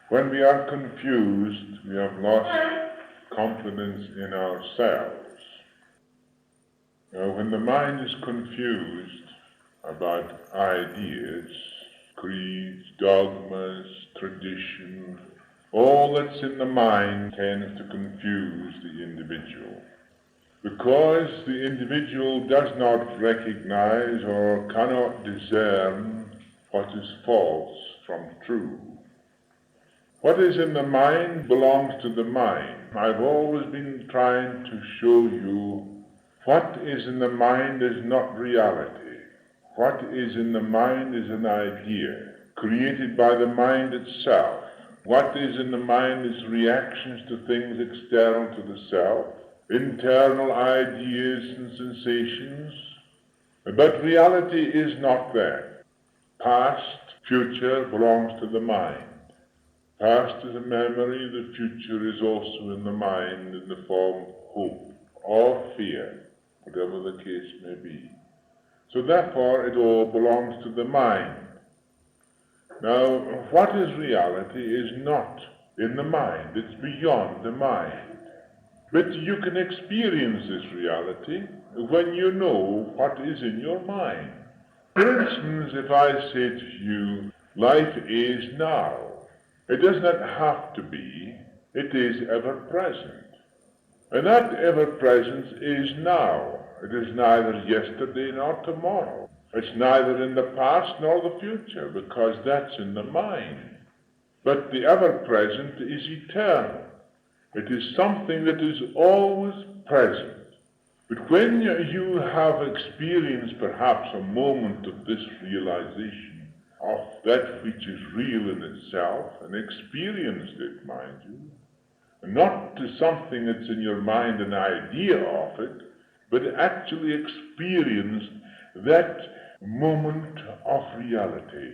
When we are confused, we have lost confidence in ourselves. Now, when the mind is confused about ideas, creeds, dogmas, tradition, all that's in the mind tends to confuse the individual. Because the individual does not recognize or cannot discern what is false from true. What is in the mind belongs to the mind. I've always been trying to show you what is in the mind is not reality. What is in the mind is an idea created by the mind itself. What is in the mind is reactions to things external to the self, internal ideas and sensations. But reality is not that. Past, future belongs to the mind. Past is a memory, the future is also in the mind in the form of hope or fear, whatever the case may be. So therefore it all belongs to the mind. Now, what is reality is not in the mind, it's beyond the mind. But you can experience this reality when you know what is in your mind. For instance, if I say to you, life is now, it does not have to be, it is ever present. And that ever presence is now. It is neither yesterday nor tomorrow. It's neither in the past nor the future, because that's in the mind. But the ever present is eternal. It is something that is always present. But when you have experienced perhaps a moment of this realization of that which is real in itself, and experienced it, mind you, and not to something that's in your mind, an idea of it, but actually experienced that moment of reality,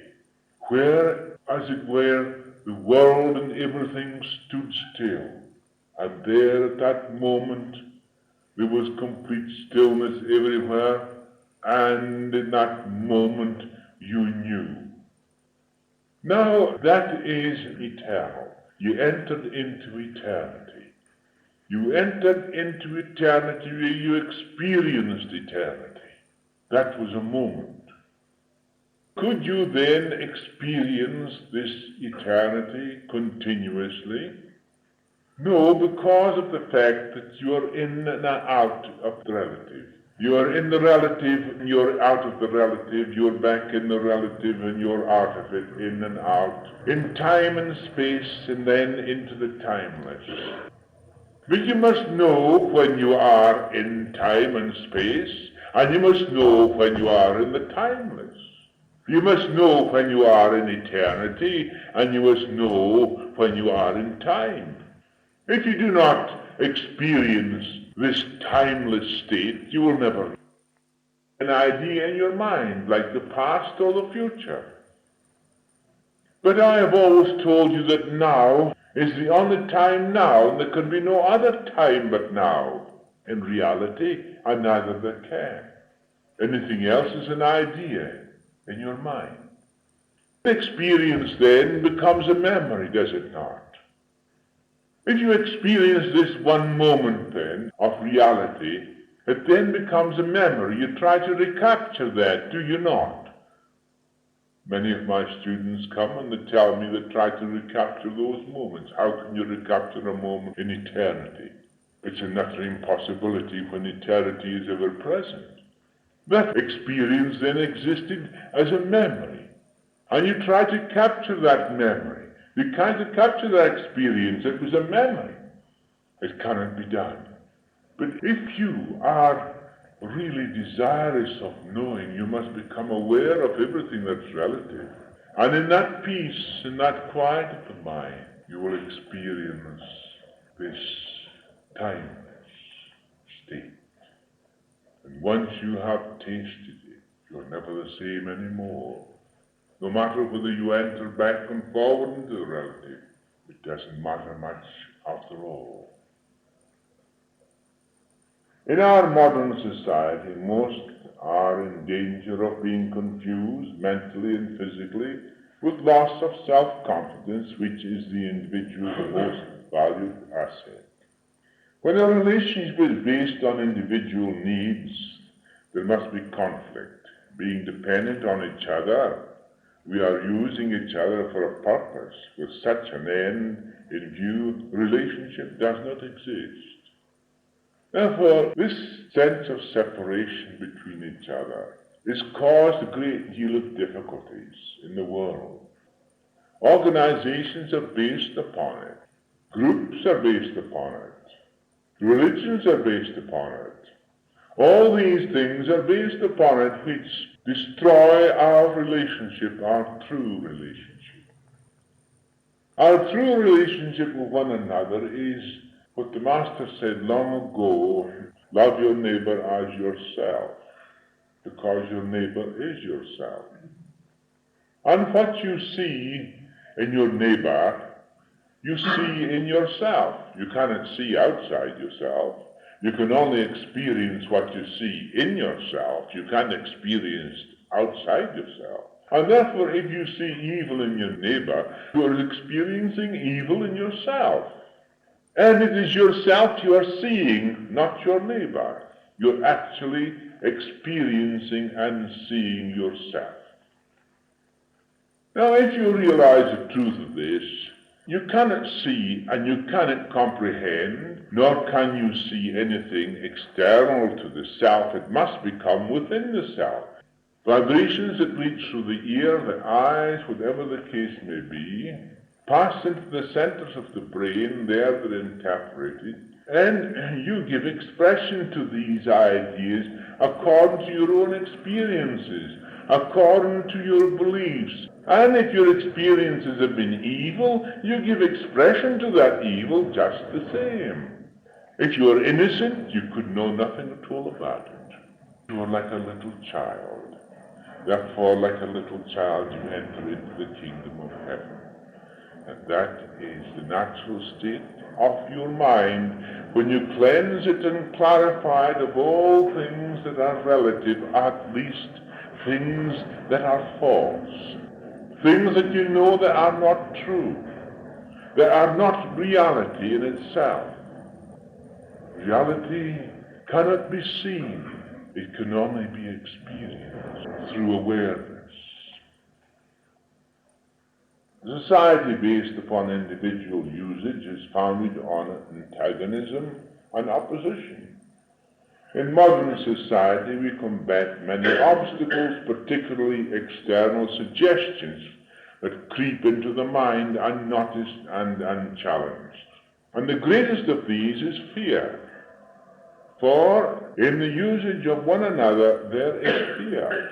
where, as it were, the world and everything stood still. And there at that moment, there was complete stillness everywhere, and in that moment you knew. Now that is eternal. You entered into eternity. You entered into eternity where you experienced eternity. That was a moment. Could you then experience this eternity continuously? No, because of the fact that you are in and out of the relative. You are in the relative, and you're out of the relative, you're back in the relative, and you're out of it, in and out, in time and space, and then into the timeless. But you must know when you are in time and space, and you must know when you are in the timeless. You must know when you are in eternity, and you must know when you are in time. If you do not experience this timeless state, you will never have an idea in your mind, like the past or the future. But I have always told you that now is the only time now, and there can be no other time but now. In reality, and neither there can. Anything else is an idea in your mind. Experience then becomes a memory, does it not? If you experience this one moment then of reality, it then becomes a memory. You try to recapture that, do you not? Many of my students come and they tell me they try to recapture those moments. How can you recapture a moment in eternity? It's an utter impossibility when eternity is ever present. That experience then existed as a memory. And you try to capture that memory. You can't capture that experience. It was a memory. It cannot be done. But if you are really desirous of knowing, you must become aware of everything that's relative. And in that peace, in that quiet of the mind, you will experience this timeless state. And once you have tasted it, you're never the same anymore. No matter whether you enter back and forward into the relative, it doesn't matter much after all. In our modern society, most are in danger of being confused mentally and physically with loss of self-confidence, which is the individual's most valued asset. When a relationship is based on individual needs, there must be conflict. Being dependent on each other, we are using each other for a purpose. With such an end in view, relationship does not exist. Therefore, this sense of separation between each other has caused a great deal of difficulties in the world. Organizations are based upon it. Groups are based upon it. Religions are based upon it. All these things are based upon it, which destroy our relationship, our true relationship. Our true relationship with one another is what the Master said long ago: love your neighbor as yourself, because your neighbor is yourself. And what you see in your neighbor, you see in yourself. You cannot see outside yourself. You can only experience what you see in yourself. You can't experience outside yourself. And therefore, if you see evil in your neighbor, you are experiencing evil in yourself. And it is yourself you are seeing, not your neighbor. You're actually experiencing and seeing yourself. Now, if you realize the truth of this, you cannot see and you cannot comprehend, nor can you see anything external to the self. It must become within the self. Vibrations that reach through the ear, the eyes, whatever the case may be, pass into the centers of the brain. There they're interpreted, and you give expression to these ideas according to your own experiences, according to your beliefs. And if your experiences have been evil, you give expression to that evil just the same. If you are innocent, you could know nothing at all about it. You are like a little child. Therefore, like a little child, you enter into the kingdom of heaven. And that is the natural state of your mind when you cleanse it and clarify it of all things that are relative, at least things that are false. Things that you know that are not true, that are not reality in itself. Reality cannot be seen. It can only be experienced through awareness. The society based upon individual usage is founded on antagonism and opposition. In modern society, we combat many obstacles, particularly external suggestions that creep into the mind unnoticed and unchallenged. And the greatest of these is fear. For in the usage of one another, there is fear.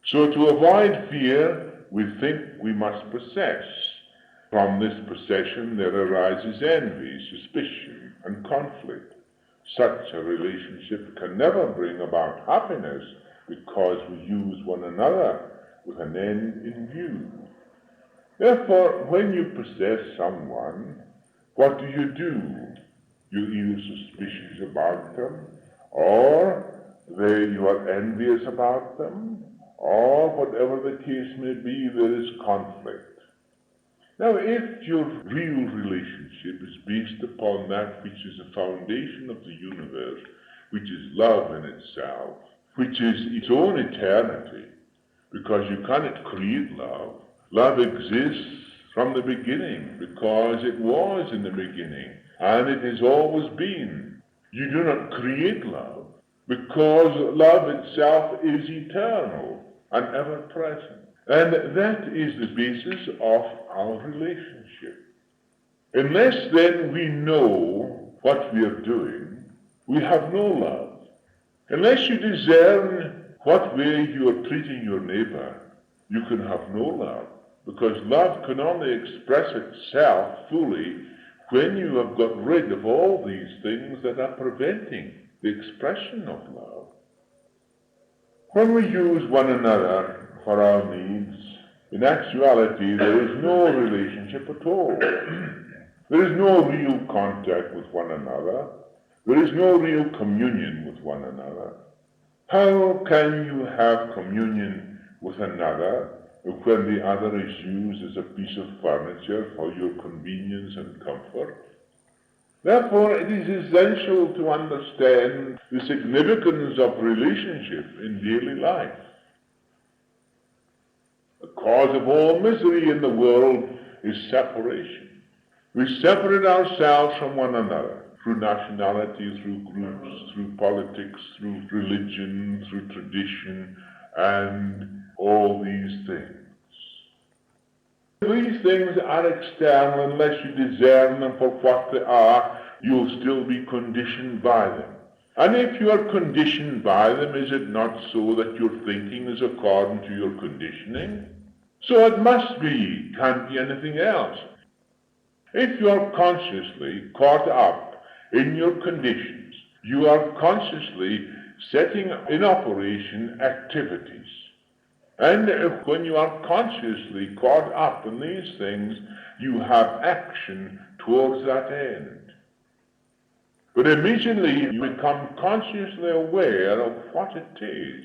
So to avoid fear, we think we must possess. From this possession, there arises envy, suspicion, and conflict. Such a relationship can never bring about happiness because we use one another with an end in view. Therefore, when you possess someone, what do? You're either suspicious about them, or you are envious about them, or whatever the case may be, there is conflict. Now, if your real relationship is based upon that which is the foundation of the universe, which is love in itself, which is its own eternity, because you cannot create love. Love exists from the beginning, because it was in the beginning, and it has always been. You do not create love, because love itself is eternal and ever-present. And that is the basis of our relationship. Unless then we know what we are doing, we have no love. Unless you discern what way you are treating your neighbor, you can have no love. Because love can only express itself fully when you have got rid of all these things that are preventing the expression of love. When we use one another for our needs, in actuality, there is no relationship at all. There is no real contact with one another. There is no real communion with one another. How can you have communion with another when the other is used as a piece of furniture for your convenience and comfort. Therefore, it is essential to understand the significance of relationship in daily life. The cause of all misery in the world is separation. We separate ourselves from one another through nationality, through groups, through politics, through religion, through tradition, and all these things. These things are external. Unless you discern them for what they are, you'll still be conditioned by them. And if you are conditioned by them, is it not so that your thinking is according to your conditioning? So it must be, can't be anything else. If you are consciously caught up in your conditions, you are consciously setting in operation activities. And when you are consciously caught up in these things, you have action towards that end. But immediately you become consciously aware of what it is,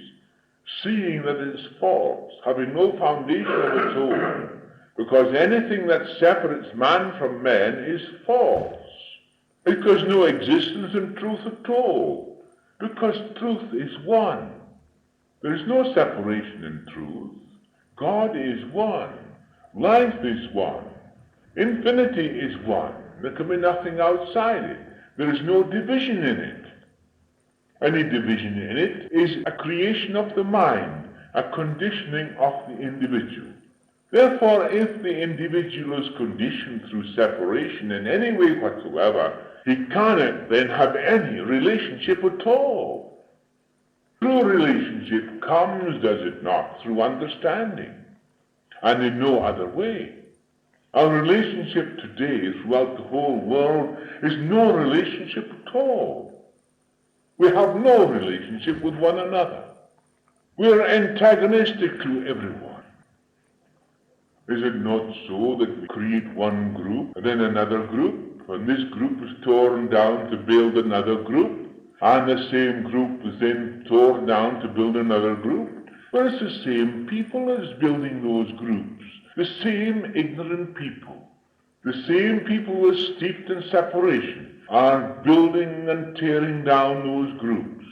seeing that it is false, having no foundation of its own, because anything that separates man from man is false. Because no existence in truth at all, because truth is one. There is no separation in truth. God is one. Life is one. Infinity is one. There can be nothing outside it. There is no division in it. Any division in it is a creation of the mind, a conditioning of the individual. Therefore, if the individual is conditioned through separation in any way whatsoever, he cannot then have any relationship at all. True relationship comes, does it not, through understanding, and in no other way. Our relationship today throughout the whole world is no relationship at all. We have no relationship with one another. We are antagonistic to everyone. Is it not so that we create one group and then another group, and this group is torn down to build another group, and the same group is then torn down to build another group? Well, it's the same people as building those groups, the same ignorant people, the same people who are steeped in separation are building and tearing down those groups.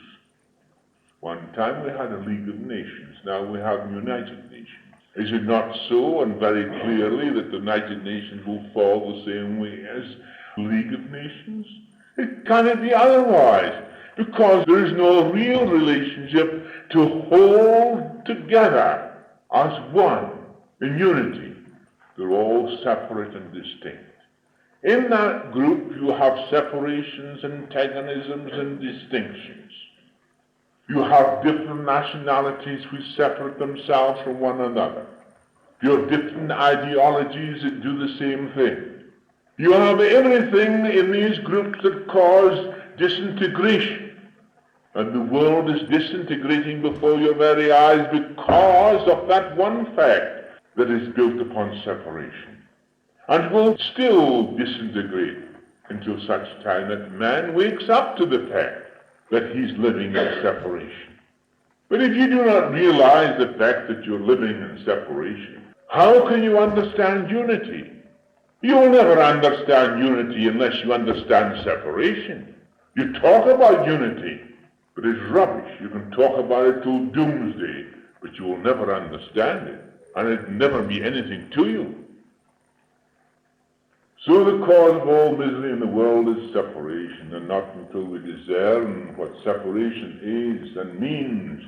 One time we had a League of Nations, now we have United Nations. Is it not so, and very clearly, that the United Nations will fall the same way as League of Nations? It cannot be otherwise, because there is no real relationship to hold together as one in unity. They're all separate and distinct. In that group you have separations, antagonisms, and distinctions. You have different nationalities which separate themselves from one another. You have different ideologies that do the same thing. You have everything in these groups that cause disintegration. And the world is disintegrating before your very eyes because of that one fact that is built upon separation. And will still disintegrate until such time that man wakes up to the fact that he's living in separation. But if you do not realize the fact that you're living in separation, how can you understand unity? You will never understand unity unless you understand separation. You talk about unity, but it's rubbish. You can talk about it till doomsday, but you will never understand it, and it will never be anything to you. So the cause of all misery in the world is separation, and not until we discern what separation is and means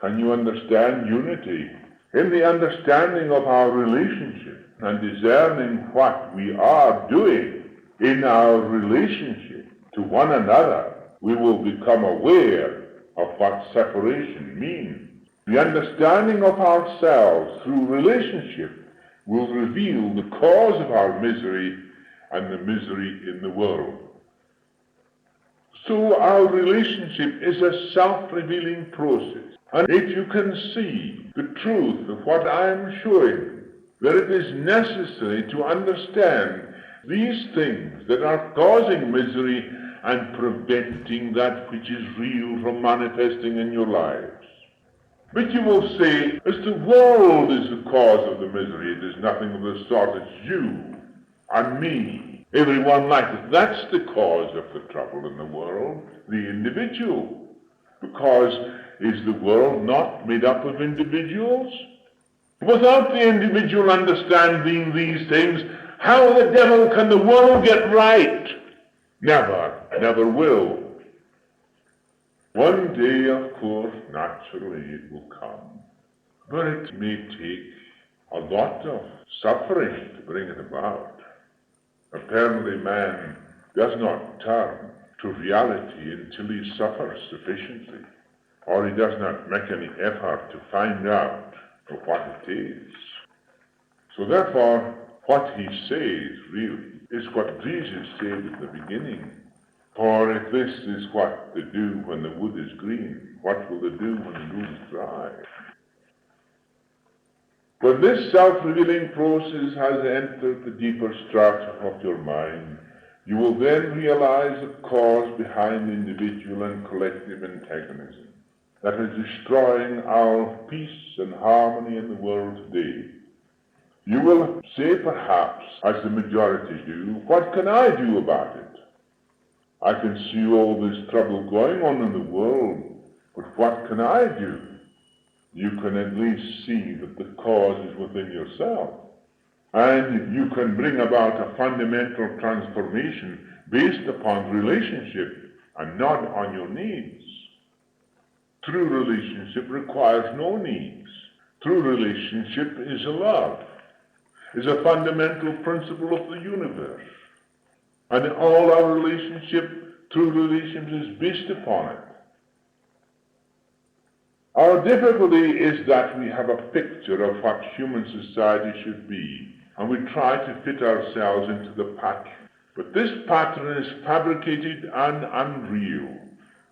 can you understand unity. In the understanding of our relationship and discerning what we are doing in our relationship to one another, we will become aware of what separation means. The understanding of ourselves through relationship will reveal the cause of our misery and the misery in the world. So our relationship is a self-revealing process. And if you can see the truth of what I am showing, that it is necessary to understand these things that are causing misery and preventing that which is real from manifesting in your lives. But you will say, as the world is the cause of the misery, it is nothing of the sort. It's you and me, everyone like us. That's the cause of the trouble in the world, the individual. Because is the world not made up of individuals? Without the individual understanding these things, how the devil can the world get right? Never, never will. One day, of course, naturally it will come, but it may take a lot of suffering to bring it about. Apparently man does not turn to reality until he suffers sufficiently, or he does not make any effort to find out what it is. So therefore, what he says really is what Jesus said at the beginning. For if this is what they do when the wood is green, what will they do when the wood is dry? When this self-revealing process has entered the deeper strata of your mind, you will then realize the cause behind individual and collective antagonism that is destroying our peace and harmony in the world today. You will say perhaps, as the majority do, what can I do about it? I can see all this trouble going on in the world, but what can I do? You can at least see that the cause is within yourself. And you can bring about a fundamental transformation based upon relationship and not on your needs. True relationship requires no needs. True relationship is a love, is a fundamental principle of the universe. And in all our relationship, true relationship is based upon it. Our difficulty is that we have a picture of what human society should be, and we try to fit ourselves into the pattern. But this pattern is fabricated and unreal.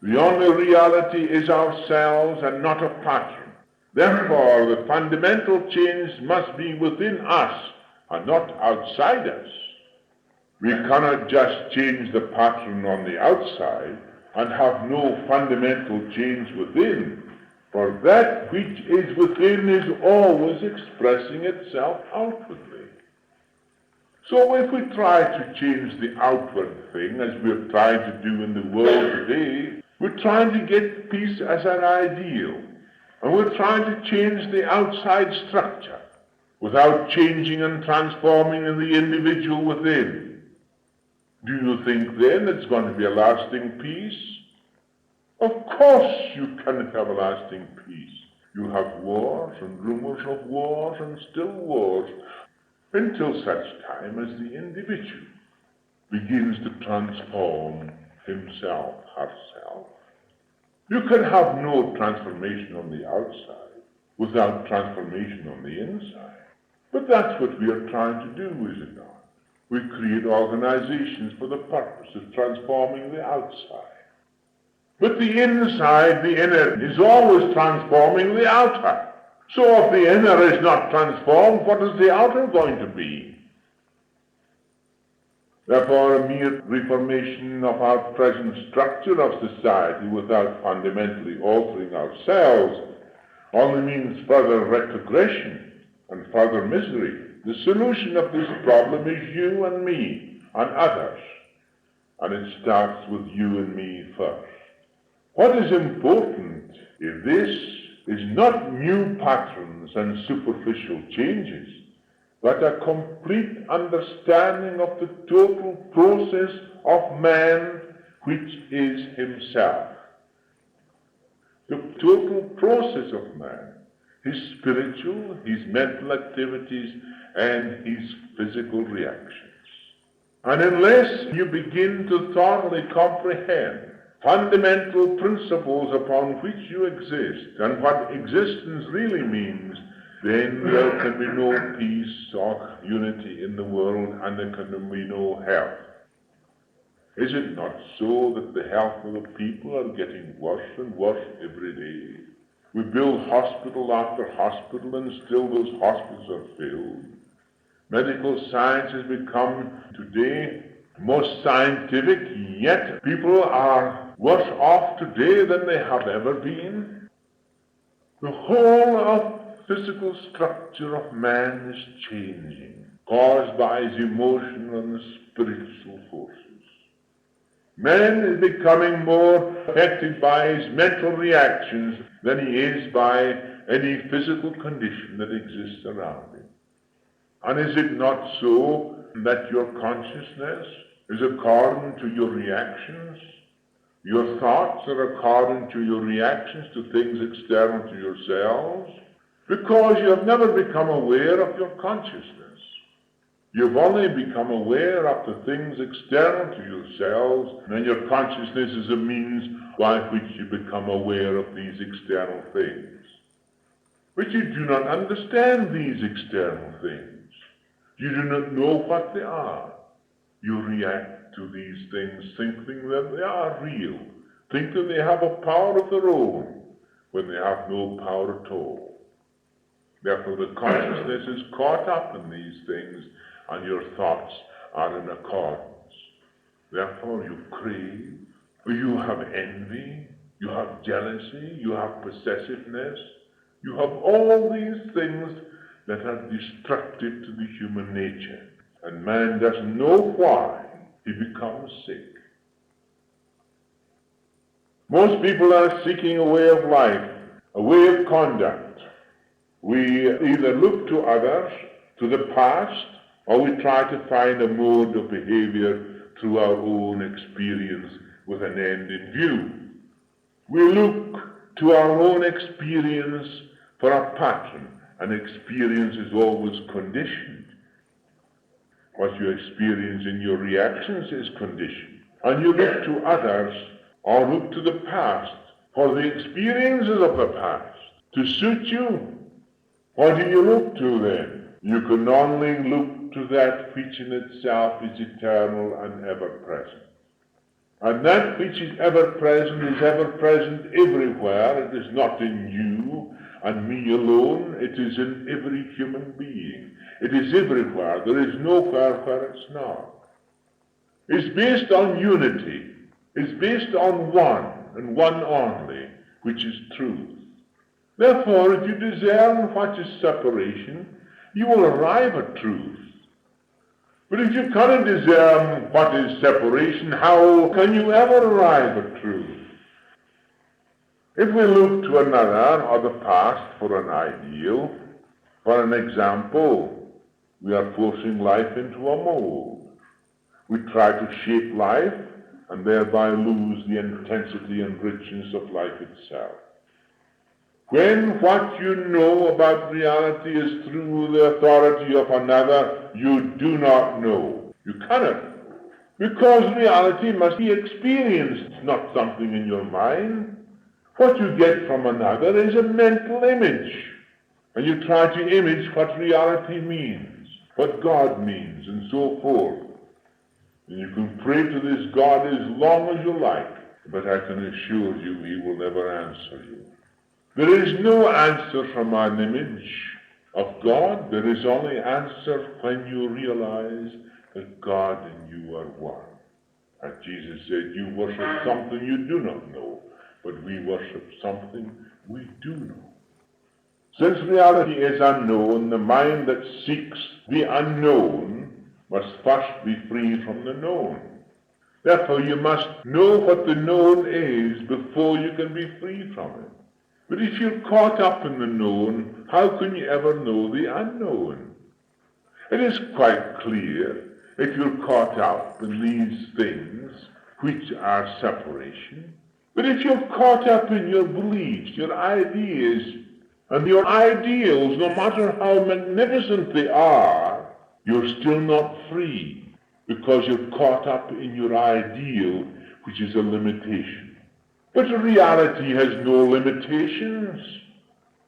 The only reality is ourselves and not a pattern. Therefore, the fundamental change must be within us and not outside us. We cannot just change the pattern on the outside and have no fundamental change within, for that which is within is always expressing itself outwardly. So if we try to change the outward thing, as we're trying to do in the world today, we're trying to get peace as an ideal, and we're trying to change the outside structure without changing and transforming in the individual within. Do you think then it's going to be a lasting peace? Of course you cannot have a lasting peace. You have wars and rumors of wars and still wars until such time as the individual begins to transform himself, herself. You can have no transformation on the outside without transformation on the inside. But that's what we are trying to do, is it not? We create organizations for the purpose of transforming the outside. But the inside, the inner, is always transforming the outer. So if the inner is not transformed, what is the outer going to be? Therefore, a mere reformation of our present structure of society without fundamentally altering ourselves only means further retrogression and further misery. The solution of this problem is you and me and others, and it starts with you and me first. What is important in this is not new patterns and superficial changes, but a complete understanding of the total process of man, which is himself. The total process of man, his spiritual, his mental activities, and his physical reactions. And unless you begin to thoroughly comprehend fundamental principles upon which you exist and what existence really means, then there can be no peace or unity in the world, and there can be no health. Is it not so that the health of the people are getting worse and worse every day? We build hospital after hospital, and still those hospitals are filled. Medical science has become today most scientific, yet people are worse off today than they have ever been. The whole of physical structure of man is changing, caused by his emotional and spiritual forces. Man is becoming more affected by his mental reactions than he is by any physical condition that exists around him. And is it not so that your consciousness is according to your reactions? Your thoughts are according to your reactions to things external to yourselves? Because you have never become aware of your consciousness. You've only become aware of the things external to yourselves, and your consciousness is a means by which you become aware of these external things. But you do not understand these external things. You do not know what they are. You react to these things thinking that they are real, thinking they have a power of their own, when they have no power at all. Therefore the consciousness is caught up in these things, and your thoughts are in accordance. Therefore you crave, you have envy, you have jealousy, you have possessiveness, you have all these things that are destructive to the human nature. And man doesn't know why he becomes sick. Most people are seeking a way of life, a way of conduct. We either look to others, to the past, or we try to find a mode of behavior through our own experience with an end in view. We look to our own experience for a pattern, and experience is always conditioned. What you experience in your reactions is conditioned. And you look to others or look to the past for the experiences of the past to suit you. What do you look to then? You can only look to that which in itself is eternal and ever-present. And that which is ever-present everywhere. It is not in you and me alone. It is in every human being. It is everywhere. There is nowhere where it's not. It's based on unity. It's based on one, and one only, which is truth. Therefore, if you discern what is separation, you will arrive at truth. But if you cannot discern what is separation, how can you ever arrive at truth? If we look to another or the past for an ideal, for an example, we are forcing life into a mold. We try to shape life and thereby lose the intensity and richness of life itself. When what you know about reality is through the authority of another, you do not know. You cannot know. Because reality must be experienced, not something in your mind. What you get from another is a mental image. And you try to image what reality means, what God means, and so forth. And you can pray to this God as long as you like, but I can assure you he will never answer you. There is no answer from an image of God. There is only answer when you realize that God and you are one. And Jesus said, you worship something you do not know, but we worship something we do know. Since reality is unknown, the mind that seeks the unknown must first be free from the known. Therefore, you must know what the known is before you can be free from it. But if you're caught up in the known, how can you ever know the unknown? It is quite clear, if you're caught up in these things, which are separation, but if you're caught up in your beliefs, your ideas, and your ideals, no matter how magnificent they are, you're still not free, because you're caught up in your ideal, which is a limitation. But reality has no limitations.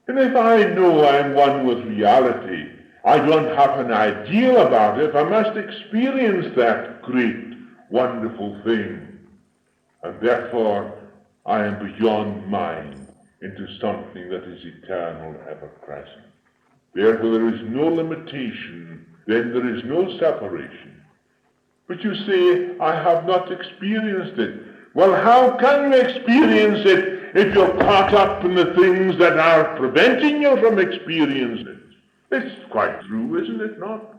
And if I know I'm one with reality, I don't have an ideal about it. I must experience that great, wonderful thing. And therefore, I am beyond mind into something that is eternal, ever-present. Therefore, there is no limitation, then there is no separation. But you say, I have not experienced it. Well, how can you experience it if you're caught up in the things that are preventing you from experiencing it. It's quite true, isn't it not?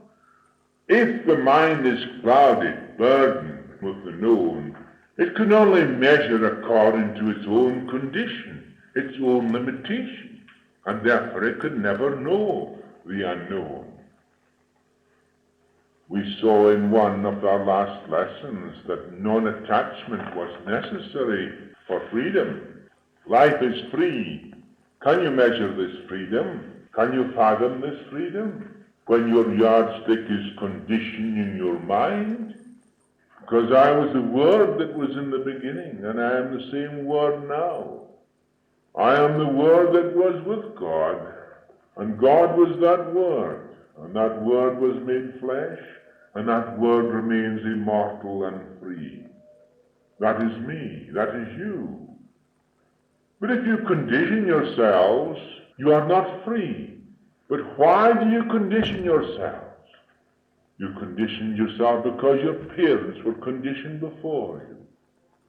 If the mind is clouded, burdened with the known, it can only measure according to its own condition, its own limitation, and therefore it could never know the unknown. We saw in one of our last lessons that non-attachment was necessary for freedom. Life is free. Can you measure this freedom? Can you fathom this freedom? When your yardstick is conditioned in your mind? Because I was the Word that was in the beginning, and I am the same Word now. I am the Word that was with God, and God was that Word, and that Word was made flesh, and that Word remains immortal and free. That is me, that is you. But if you condition yourselves, you are not free. But why do you condition yourselves? You condition yourself because your parents were conditioned before you.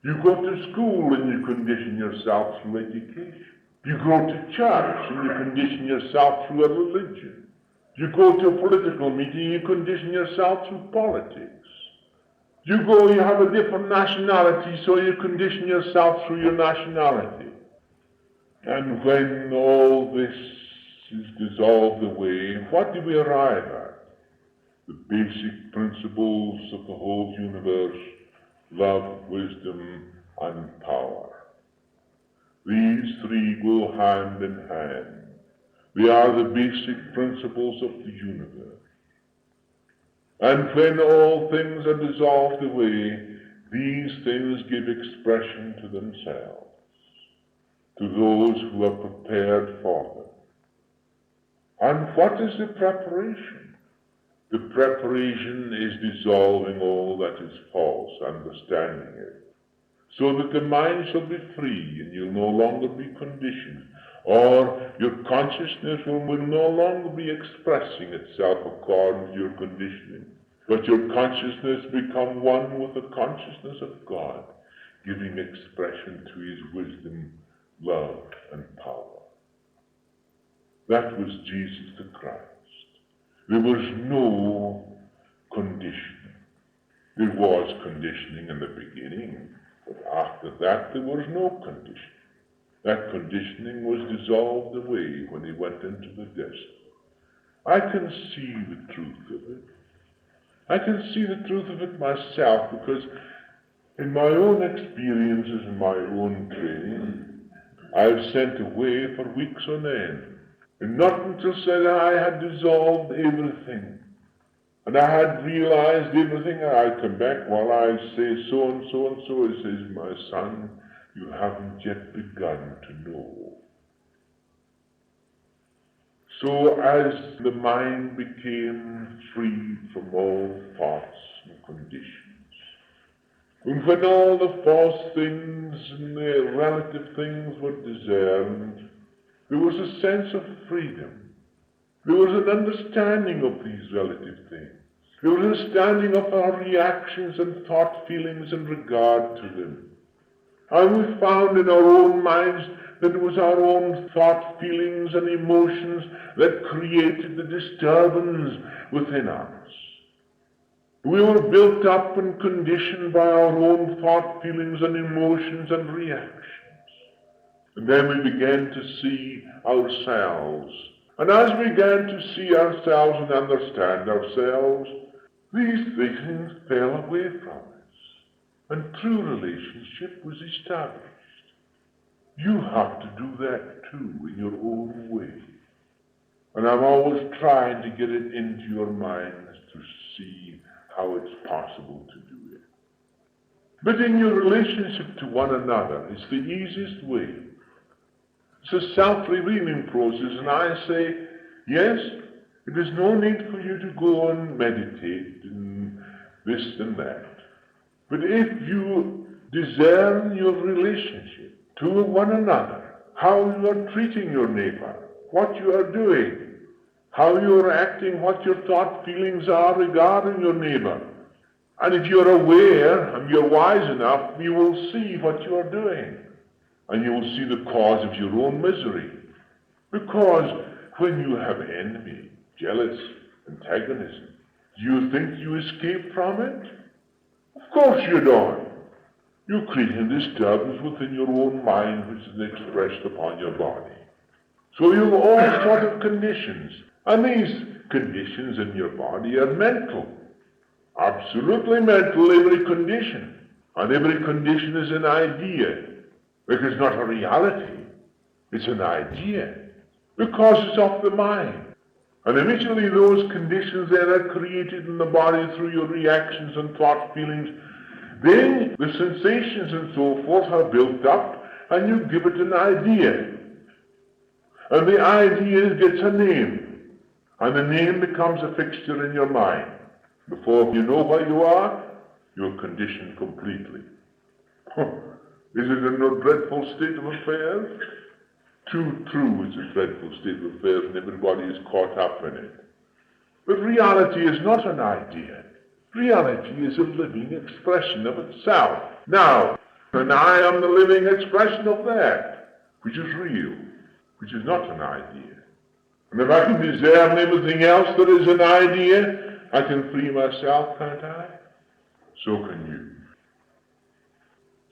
You go to school and you condition yourself through education. You go to church and you condition yourself through a religion. You go to a political meeting, you condition yourself through politics. You have a different nationality, so you condition yourself through your nationality. And when all this is dissolved away, what do we arrive at? The basic principles of the whole universe: love, wisdom, and power. These three go hand in hand. They are the basic principles of the universe. And when all things are dissolved away, these things give expression to themselves, to those who are prepared for them. And what is the preparation? The preparation is dissolving all that is false, understanding it, so that the mind shall be free and you'll no longer be conditioned, or your consciousness will no longer be expressing itself according to your conditioning, but your consciousness become one with the consciousness of God, giving expression to his wisdom, love, and power. That was Jesus the Christ. There was no conditioning. There was conditioning in the beginning, but after that there was no conditioning. That conditioning was dissolved away when he went into the desert. I can see the truth of it. I can see the truth of it myself, because in my own experiences and my own training, I've sent away for weeks on end. And not until said I had dissolved everything, and I had realized everything, and I come back while I say so and so and so. It says, my son, you haven't yet begun to know. So as the mind became free from all thoughts and conditions, and when all the false things and the relative things were discerned, there was a sense of freedom. There was an understanding of these relative things. There was an understanding of our reactions and thought feelings in regard to them. And we found in our own minds that it was our own thought feelings and emotions that created the disturbance within us. We were built up and conditioned by our own thought feelings and emotions and reactions. And then we began to see ourselves. And as we began to see ourselves and understand ourselves, these things fell away from us. And true relationship was established. You have to do that too in your own way. And I'm always trying to get it into your minds to see how it's possible to do it. But in your relationship to one another, it's the easiest way. It's a self-revealing process, and I say, yes, it is no need for you to go and meditate and this and that. But if you discern your relationship to one another, how you are treating your neighbor, what you are doing, how you are acting, what your thought feelings are regarding your neighbor, and if you're aware and you're wise enough, you will see what you are doing. and you will see the cause of your own misery. Because when you have envy, jealous, antagonism, do you think you escape from it? Of course you don't. You're creating disturbance within your own mind which is expressed upon your body. So you have all sorts of conditions, and these conditions in your body are mental. Absolutely mental, every condition. And every condition is an idea. Because it's not a reality, it's an idea. Because it's of the mind. And initially those conditions that are created in the body through your reactions and thought feelings, then the sensations and so forth are built up, and you give it an idea. And the idea gets a name, and the name becomes a fixture in your mind. Before you know where you are, you're conditioned completely. Is it a dreadful state of affairs? Too true, it's a dreadful state of affairs, and everybody is caught up in it. But reality is not an idea. Reality is a living expression of itself. Now, and I am the living expression of that, which is real, which is not an idea. And if I can discern everything else that is an idea, I can free myself, can't I? So can you.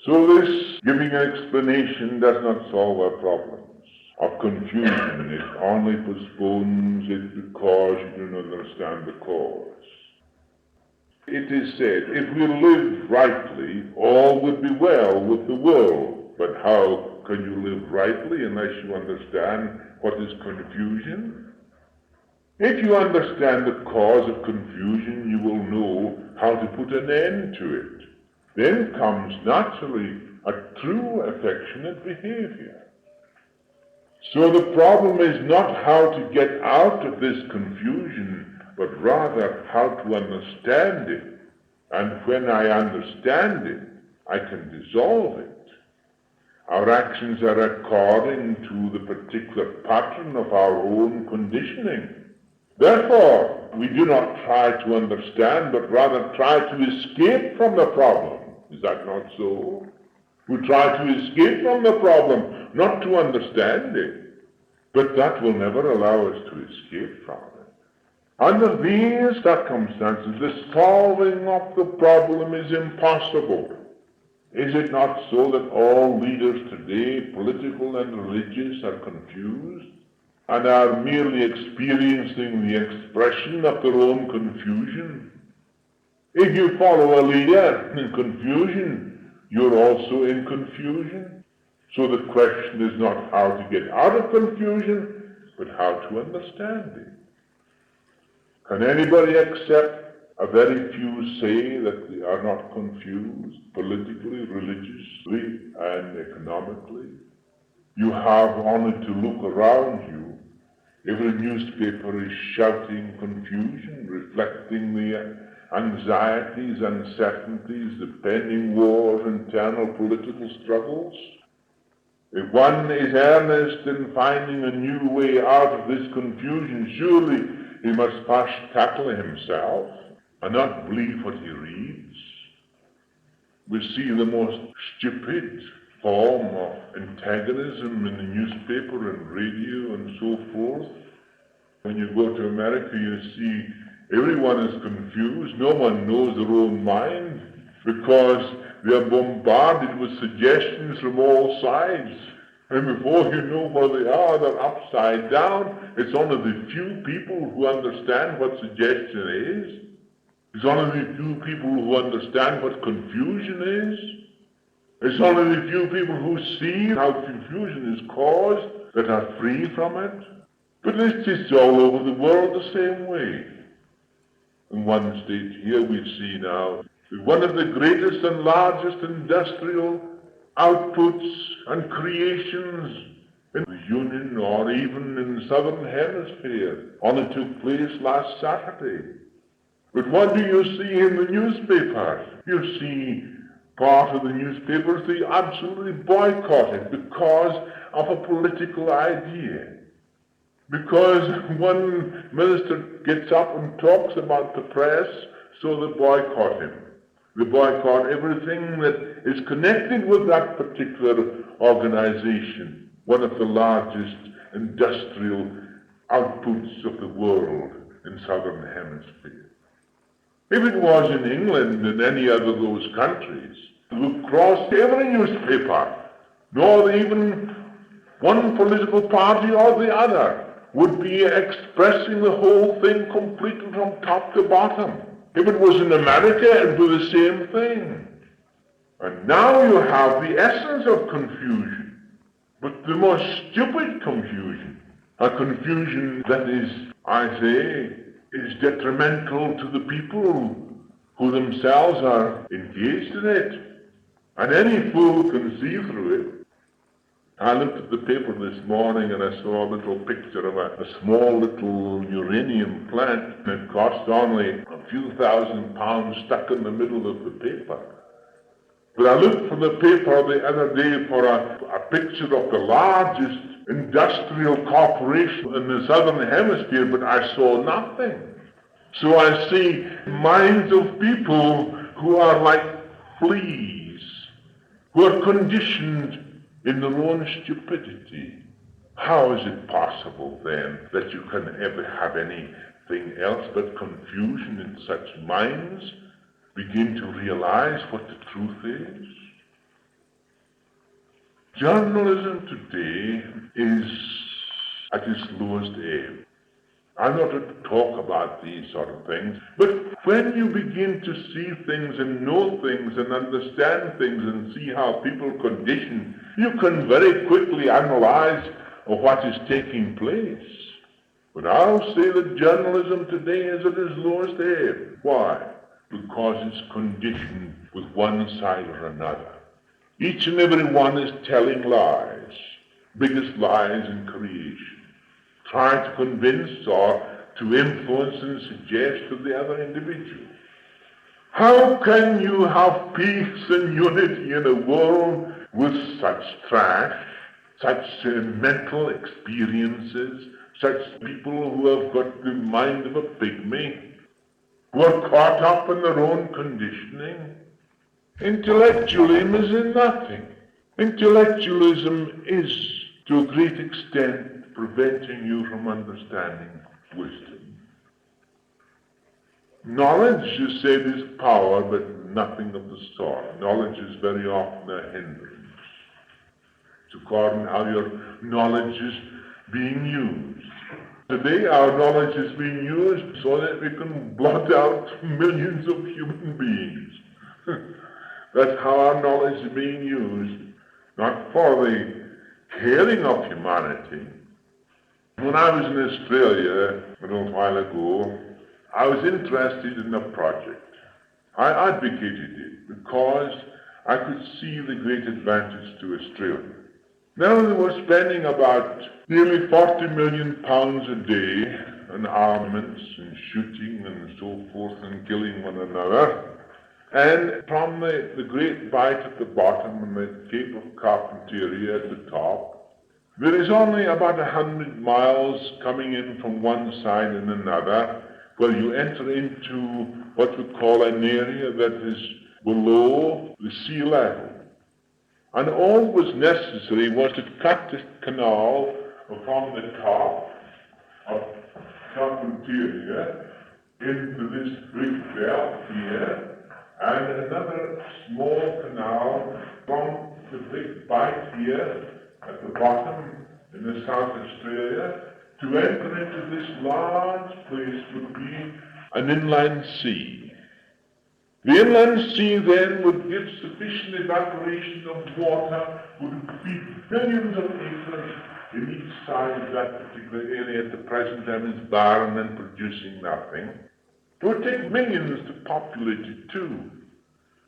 So this giving an explanation does not solve our problems of confusion. It only postpones it because you do not understand the cause. It is said, if we lived rightly, all would be well with the world. But how can you live rightly unless you understand what is confusion? If you understand the cause of confusion, you will know how to put an end to it. Then comes naturally a true affectionate behavior. So the problem is not how to get out of this confusion, but rather how to understand it. And when I understand it, I can dissolve it. Our actions are according to the particular pattern of our own conditioning. Therefore, we do not try to understand, but rather try to escape from the problem. Is that not so? We try to escape from the problem, not to understand it. But that will never allow us to escape from it. Under these circumstances, the solving of the problem is impossible. Is it not so that all leaders today, political and religious, are confused and are merely experiencing the expression of their own confusion? If you follow a leader in confusion, you're also in confusion. So the question is not how to get out of confusion, but how to understand it. Can anybody accept a very few say that they are not confused politically, religiously, and economically? You have only to look around you. Every newspaper is shouting confusion, reflecting the anxieties, uncertainties, the pending wars, internal political struggles. If one is earnest in finding a new way out of this confusion, surely he must first tackle himself and not believe what he reads. We see the most stupid form of antagonism in the newspaper and radio and so forth. When you go to America, you see everyone is confused. No one knows their own mind because they are bombarded with suggestions from all sides. And before you know where they are, they're upside down. It's only the few people who understand what suggestion is. It's only the few people who understand what confusion is. It's only the few people who see how confusion is caused that are free from it. But this is all over the world the same way. In one state here we see now one of the greatest and largest industrial outputs and creations in the Union or even in the Southern Hemisphere only took place last Saturday. But what do you see in the newspaper? You see part of the newspapers, they absolutely boycott it because of a political idea. Because one minister gets up and talks about the press, so they boycott him. They boycott everything that is connected with that particular organization, one of the largest industrial outputs of the world in southern hemisphere. If it was in England and any other of those countries, it would cross every newspaper, nor even one political party or the other would be expressing the whole thing completely from top to bottom. If it was in America, it would be the same thing. And now you have the essence of confusion, but the most stupid confusion, a confusion that is, I say, is detrimental to the people who themselves are engaged in it. And any fool can see through it. I looked at the paper this morning and I saw a little picture of a small little uranium plant. It cost only a few £1,000s stuck in the middle of the paper. But I looked for the paper the other day for a picture of the largest industrial corporation in the southern hemisphere, but I saw nothing. So I see minds of people who are like fleas, who are conditioned in their own stupidity. How is it possible then that you can ever have anything else but confusion in such minds begin to realize what the truth is? Journalism today is at its lowest ebb. I'm not going to talk about these sort of things, but when you begin to see things and know things and understand things and see how people condition, you can very quickly analyze what is taking place. But I'll say that journalism today is at its lowest ebb. Why? Because it's conditioned with one side or another. Each and every one is telling lies, biggest lies in creation, trying to convince or to influence and suggest to the other individual. How can you have peace and unity in a world with such trash, such mental experiences, such people who have got the mind of a pygmy, who are caught up in their own conditioning? Intellectualism is in nothing. Intellectualism is, to a great extent, preventing you from understanding wisdom. Knowledge, you said, is power, but nothing of the sort. Knowledge is very often a hindrance. It's according to how your knowledge is being used. Today our knowledge is being used so that we can blot out millions of human beings. That's how our knowledge is being used, not for the caring of humanity. When I was in Australia a little while ago, I was interested in a project. I advocated it because I could see the great advantage to Australia. Now they were spending about nearly £40 million a day on armaments and shooting and so forth and killing one another. And from the Great Bight at the bottom and the Cape of Carpentaria at the top, there is only about 100 miles coming in from one side and another, where you enter into what we call an area that is below the sea level. And all that was necessary was to cut this canal from the top of Carpentaria into this big belt here, and another small canal from the big bight here at the bottom in the South Australia to enter into this large place would be an inland sea. The inland sea then would give sufficient evaporation of water, would feed millions of acres in each side of that particular area. At the present time is barren and producing nothing. It would take millions to populate it too.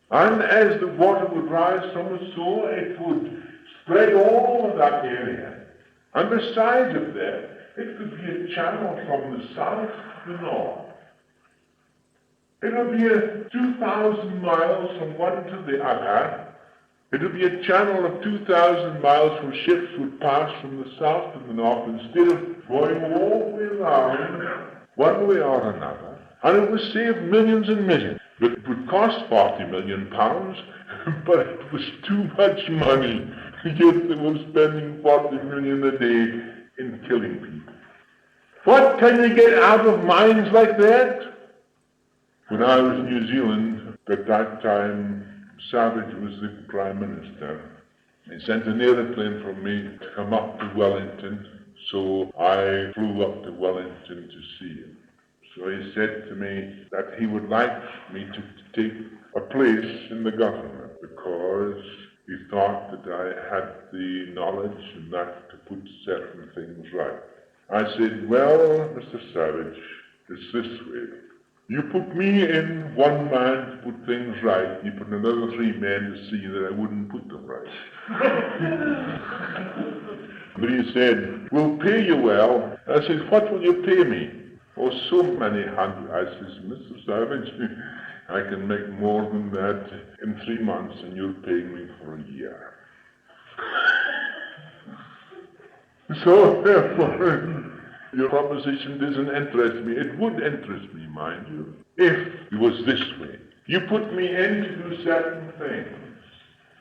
And as the water would rise from the soil, it would spread all over that area. And besides of that, it could be a channel from the south to the north. It would be 2,000 miles from one to the other. It would be a channel of 2,000 miles where ships would pass from the south to the north instead of going all the way around one way or another. And it would save millions and millions. But it would cost £40 million, but it was too much money. Yet they were spending 40 million a day in killing people. What can you get out of minds like that? When I was in New Zealand, at that time, Savage was the Prime Minister. He sent an aeroplane for me to come up to Wellington, so I flew up to Wellington to see him. So he said to me that he would like me to take a place in the government because he thought that I had the knowledge and that to put certain things right. I said, well, Mr. Savage, it's this way. You put me in one man to put things right, you put another 3 men to see that I wouldn't put them right. But he said, we'll pay you well. I said, what will you pay me? Oh, so many hundred. I says, Mr. Savage, I can make more than that in 3 months and you're paying me for a year. So therefore, your proposition doesn't interest me. It would interest me, mind you, if it was this way. You put me in to do certain things,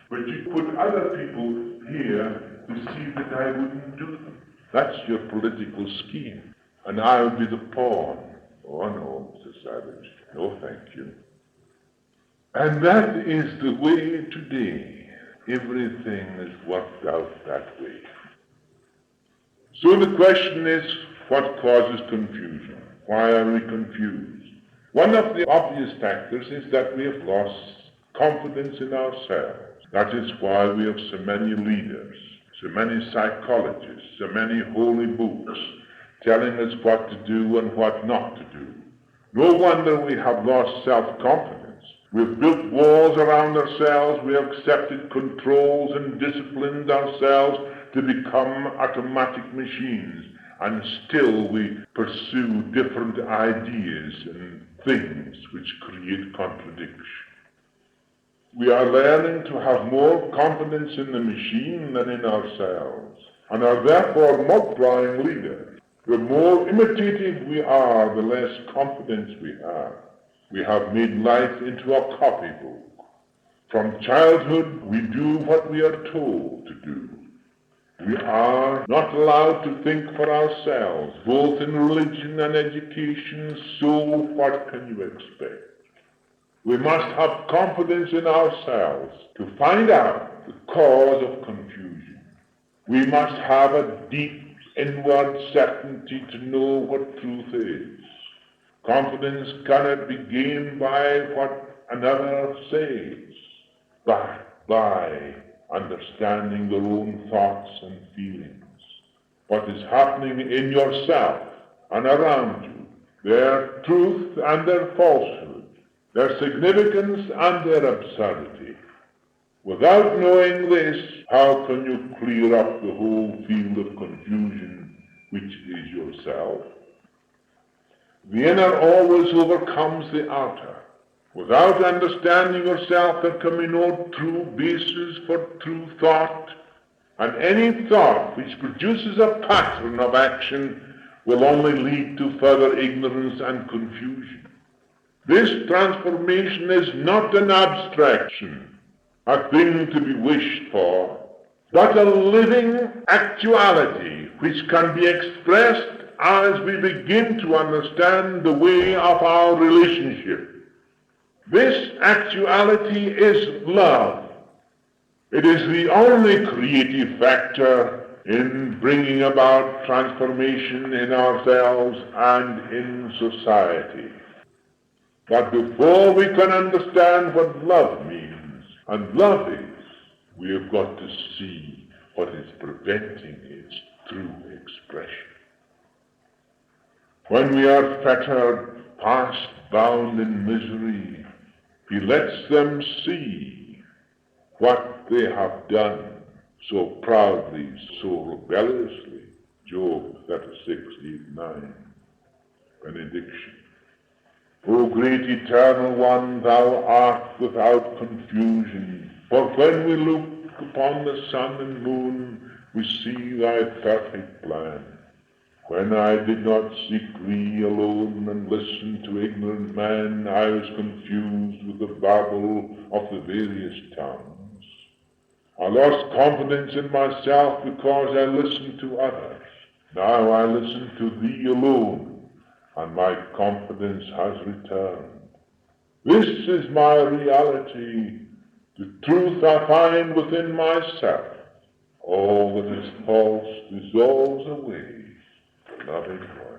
but you put other people here to see that I wouldn't do them. That's your political scheme. And I'll be the pawn. Oh no, Mr. Savage, no thank you. And that is the way today. Everything is worked out that way. So the question is, what causes confusion? Why are we confused? One of the obvious factors is that we have lost confidence in ourselves. That is why we have so many leaders, so many psychologists, so many holy books telling us what to do and what not to do. No wonder we have lost self-confidence. We've built walls around ourselves, we have accepted controls and disciplined ourselves to become automatic machines, and still we pursue different ideas and things which create contradiction. We are learning to have more confidence in the machine than in ourselves, and are therefore multiplying leaders. The more imitative we are, the less confidence we have. We have made life into a copybook. From childhood, we do what we are told to do. We are not allowed to think for ourselves, both in religion and education, so what can you expect? We must have confidence in ourselves to find out the cause of confusion. We must have a deep inward certainty to know what truth is. Confidence cannot be gained by what another says, but by understanding your own thoughts and feelings, what is happening in yourself and around you, their truth and their falsehood, their significance and their absurdity. Without knowing this, how can you clear up the whole field of confusion which is yourself? The inner always overcomes the outer. Without understanding yourself, there can be no true basis for true thought, and any thought which produces a pattern of action will only lead to further ignorance and confusion. This transformation is not an abstraction, a thing to be wished for, but a living actuality which can be expressed as we begin to understand the way of our relationship. This actuality is love. It is the only creative factor in bringing about transformation in ourselves and in society. But before we can understand what love means and love is, we have got to see what is preventing its true expression. When we are fettered, past bound in misery, he lets them see what they have done so proudly, so rebelliously. Job 36, 8, 9. Benediction. O great eternal one, thou art without confusion. For when we look upon the sun and moon, we see thy perfect plan. When I did not seek thee alone and listen to ignorant men, I was confused with the babble of the various tongues. I lost confidence in myself because I listened to others. Now I listen to thee alone, and my confidence has returned. This is my reality. The truth I find within myself. All that is false dissolves away, loving God.